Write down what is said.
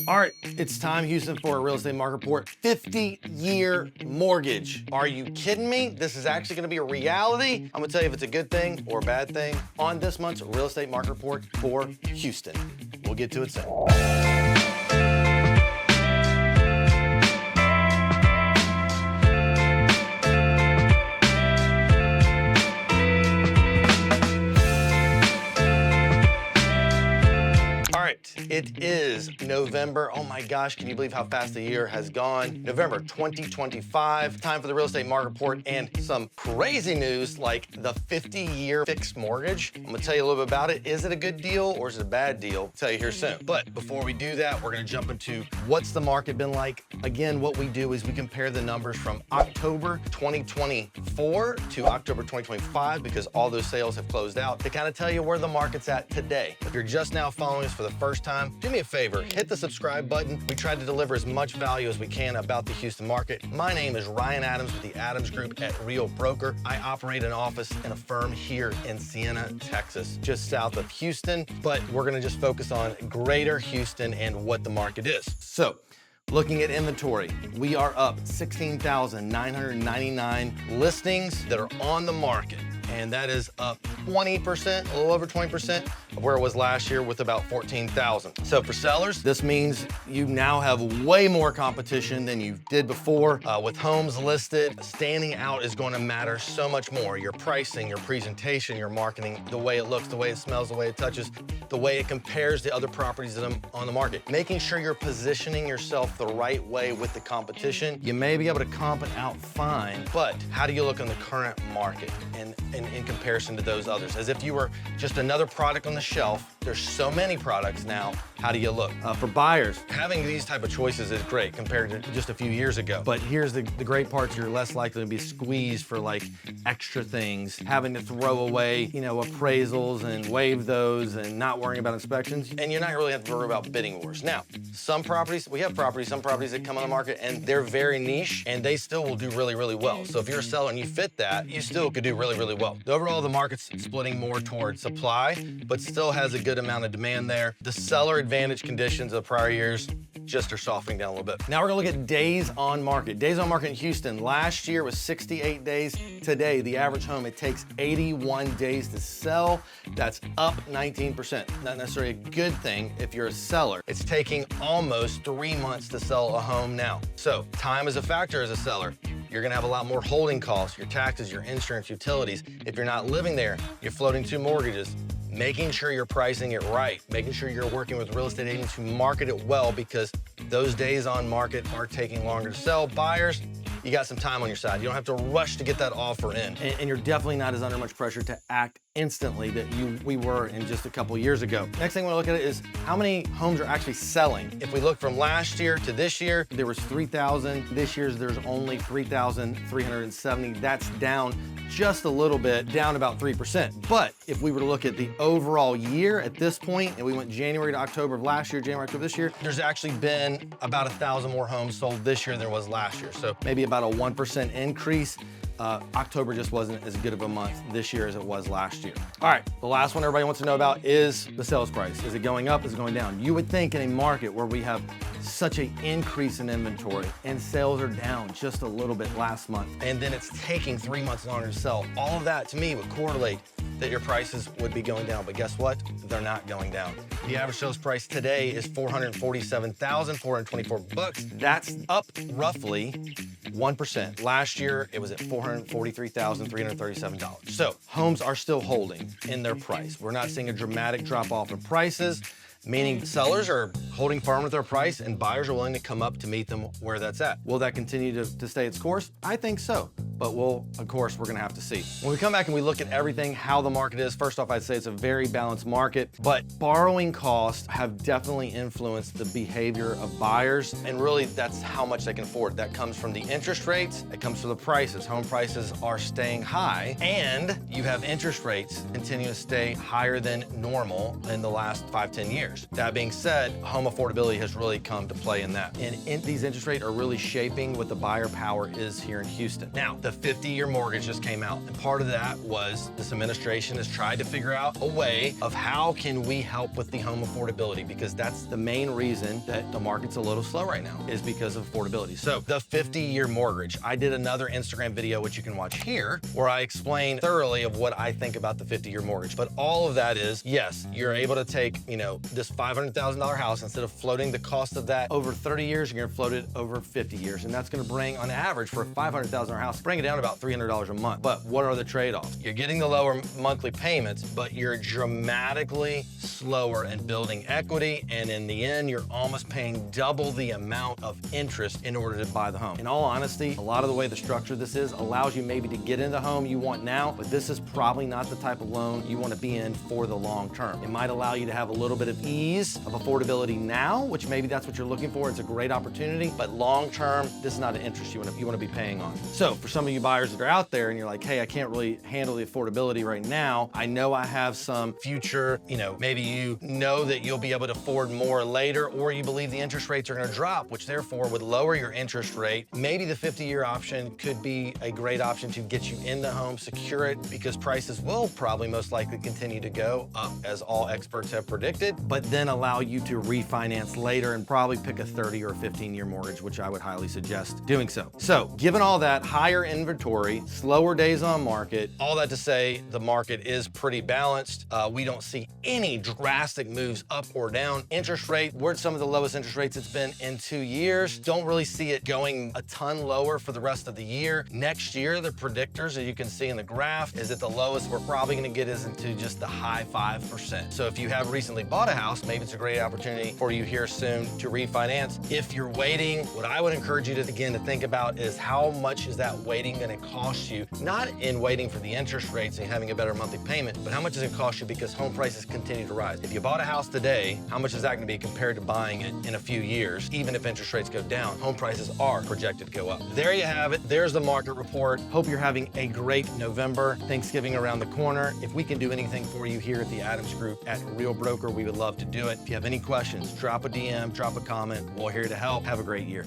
All right, it's time, Houston, for a real estate market report. 50-year mortgage. Are you kidding me? This is actually gonna be a reality. I'm gonna tell you if it's a good thing or a bad thing on this month's real estate market report for Houston. We'll get to it soon. It is November. Oh my gosh, can you believe how fast the year has gone? November 2025. Time for the real estate market report and some crazy news like the 50-year fixed mortgage. I'm gonna tell you a little bit about it. Is it a good deal or is it a bad deal? I'll tell you here soon. But before we do that, we're gonna jump into what's the market been like. Again, what we do is we compare the numbers from October 2024 to October 2025 because all those sales have closed out to kind of tell you where the market's at today. If you're just now following us for the first time, do me a favor, hit the subscribe button. We try to deliver as much value as we can about the Houston market. My name is Ryan Adams with the Adams Group at Real Broker. I operate an office in a firm here in Siena, Texas, just south of Houston, but we're gonna just focus on greater Houston and what the market is. So, looking at inventory, we are up 16,999 listings that are on the market. And that is up 20%, a little over 20% of where it was last year with about 14,000. So for sellers, this means you now have way more competition than you did before. With homes listed, standing out is going to matter so much more. Your pricing, your presentation, your marketing, the way it looks, the way it smells, the way it touches, the way it compares to other properties that are on the market. Making sure you're positioning yourself the right way with the competition. You may be able to comp it out fine, but how do you look in the current market and in comparison to those others? As if you were just another product on the shelf. There's so many products now. How do you look? For buyers, having these type of choices is great compared to just a few years ago. But here's the great parts. You're less likely to be squeezed for like extra things, having to throw away, appraisals and waive those and not worrying about inspections. And you're not really have to worry about bidding wars. Now, some properties that come on the market and they're very niche and they still will do really, really well. So if you're a seller and you fit that, you still could do really, really well. Overall, the market's splitting more towards supply, but still has a good amount of demand there. The seller advantage conditions of prior years just are softening down a little bit. Now we're gonna look at days on market. Days on market in Houston. Last year was 68 days. Today, the average home, it takes 81 days to sell. That's up 19%. Not necessarily a good thing if you're a seller. It's taking almost 3 months to sell a home now. So time is a factor as a seller. You're gonna have a lot more holding costs, your taxes, your insurance, utilities. If you're not living there, you're floating 2 mortgages. Making sure you're pricing it right, making sure you're working with real estate agents who market it well because those days on market are taking longer to sell. Buyers, you got some time on your side. You don't have to rush to get that offer in. And you're definitely not as under much pressure to act instantly that we were in just a couple years ago. Next thing we look at is how many homes are actually selling. If we look from last year to this year, there was 3,000. This year's there's only 3,370. That's down just a little bit, down about 3%. But if we were to look at the overall year at this point, and we went January to October of last year, January to October this year, there's actually been about 1,000 more homes sold this year than there was last year. So maybe about a 1% increase. October just wasn't as good of a month this year as it was last year. All right, the last one everybody wants to know about is the sales price. Is it going up? Is it going down? You would think in a market where we have such an increase in inventory and sales are down just a little bit last month, and then it's taking 3 months longer to sell. All of that to me would correlate that your prices would be going down, but guess what? They're not going down. The average sales price today is $447,424. That's up roughly 1%. Last year, it was at $443,337. So homes are still holding in their price. We're not seeing a dramatic drop off in prices, meaning sellers are holding firm with their price and buyers are willing to come up to meet them where that's at. Will that continue to stay its course? I think so. But we're gonna have to see. When we come back and we look at everything, how the market is, first off, I'd say it's a very balanced market, but borrowing costs have definitely influenced the behavior of buyers, and really that's how much they can afford. That comes from the interest rates, it comes from the prices. Home prices are staying high, and you have interest rates continue to stay higher than normal in the last 5-10 years. That being said, home affordability has really come to play in that. And these interest rates are really shaping what the buyer power is here in Houston. Now, the 50-year mortgage just came out. And part of that was this administration has tried to figure out a way of how can we help with the home affordability, because that's the main reason that the market's a little slow right now, is because of affordability. So the 50-year mortgage, I did another Instagram video, which you can watch here, where I explain thoroughly of what I think about the 50-year mortgage. But all of that is, yes, you're able to take, this $500,000 house, instead of floating the cost of that over 30 years, you're gonna float it over 50 years. And that's gonna bring, on average, for a $500,000 house, bring it down to about $300 a month. But what are the trade-offs? You're getting the lower monthly payments, but you're dramatically slower in building equity. And in the end, you're almost paying double the amount of interest in order to buy the home. In all honesty, a lot of the way the structure of this is allows you maybe to get in the home you want now, but this is probably not the type of loan you want to be in for the long term. It might allow you to have a little bit of ease of affordability now, which maybe that's what you're looking for. It's a great opportunity, but long term, this is not an interest you want to be paying on. So for some of you buyers that are out there and you're like, hey, I can't really handle the affordability right now. I know I have some future, maybe you know that you'll be able to afford more later, or you believe the interest rates are going to drop, which therefore would lower your interest rate. Maybe the 50-year option could be a great option to get you in the home, secure it, because prices will probably most likely continue to go up, as all experts have predicted, but then allow you to refinance later and probably pick a 30 or 15-year mortgage, which I would highly suggest doing so. So given all that, higher inventory, slower days on market, all that to say the market is pretty balanced. We don't see any drastic moves up or down. Interest rate, we're at some of the lowest interest rates it's been in 2 years. Don't really see it going a ton lower for the rest of the year. Next year, the predictors, as you can see in the graph, is that the lowest we're probably gonna get is into just the high 5%. So if you have recently bought a house, maybe it's a great opportunity for you here soon to refinance. If you're waiting, what I would encourage you to, again, to think about is how much is that waiting gonna cost you? Not in waiting for the interest rates and having a better monthly payment, but how much does it cost you because home prices continue to rise? If you bought a house today, how much is that gonna be compared to buying it in a few years? Even if interest rates go down, home prices are projected to go up. There you have it. There's the market report. Hope you're having a great November. Thanksgiving around the corner. If we can do anything for you here at the Adams Group at Real Broker, we would love to do it. If you have any questions, drop a DM, drop a comment. We're here to help. Have a great year.